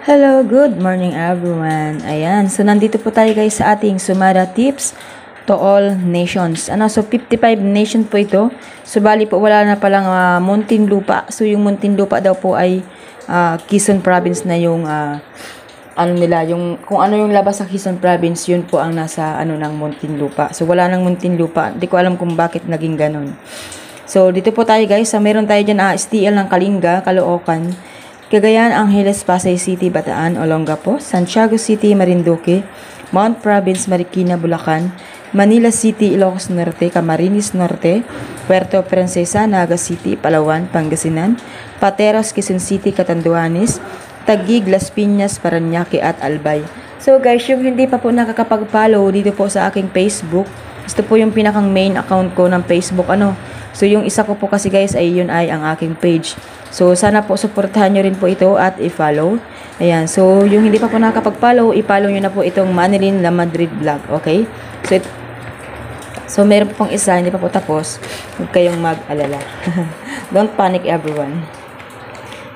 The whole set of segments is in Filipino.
Hello, good morning everyone. Ayan, so nandito po tayo guys sa ating Sumada Tips to all nations. So 55 nation po ito. So bali po wala na palang Muntinlupa. So yung Muntinlupa daw po ay Quezon Province na yung kung ano yung labas sa Quezon Province, yun po ang nasa ng Muntinlupa. So wala nang Muntinlupa. Hindi ko alam kung bakit naging ganun. So dito po tayo guys. So meron tayo dyan STL ng Kalinga, Caloocan, Cagayan, Angeles, Pasay City, Bataan, Olongapo, Santiago City, Marinduque, Mount Province, Marikina, Bulacan, Manila City, Ilocos Norte, Camarines Norte, Puerto Princesa, Naga City, Palawan, Pangasinan, Pateros, Quezon City, Catanduanes, Taguig, Las Piñas, Parañaque at Albay. So guys, yung hindi pa po nakakapag-follow dito po sa aking Facebook, ito po yung pinakang main account ko ng Facebook. So yung isa ko po kasi guys ay yun ay ang aking page. So sana po suportahan nyo rin po ito at i-follow. Ayan, so yung hindi pa po nakakapag-follow, i-follow nyo na po itong Manilyn La Madrid Vlog, okay? So meron po pong isa, hindi pa po tapos. Huwag kayong mag-alala. Don't panic everyone.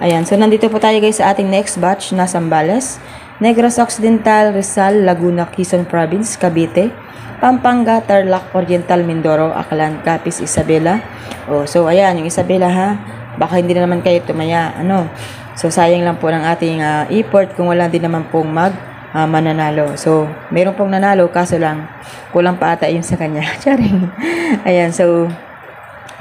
Ayan, so nandito po tayo guys sa ating next batch na Zambales, Negros Occidental, Rizal, Laguna, Quezon Province, Cavite, Pampanga, Tarlac, Oriental, Mindoro, Aklan, Capiz, Isabela. So ayan, yung Isabela ha. Baka hindi na naman kayo tumaya. So sayang lang po ng ating effort kung wala din naman pong mananalo. So meron pong nanalo kaso lang kulang pa ata yun sa kanya. Charing. Ayan, so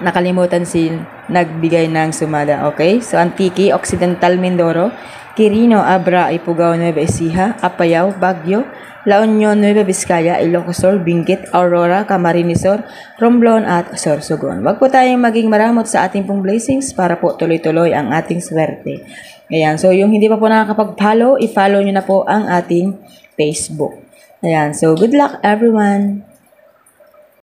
nakalimutan si nagbigay ng sumada. Okay? So Antique, Occidental, Mindoro, Quirino, Abra, Ifugao, Nueva Ecija, Apayao, Baguio, La Union, Nueva Vizcaya, Ilocos Sur, Benguet, Aurora, Camarines Sur, Romblon at Sorsogon. Wag po tayong maging maramot sa ating pong blessings para po tuloy-tuloy ang ating swerte. Ayan, so yung hindi pa po nakakapag-follow, i-follow nyo na po ang ating Facebook. Ayan, so good luck everyone!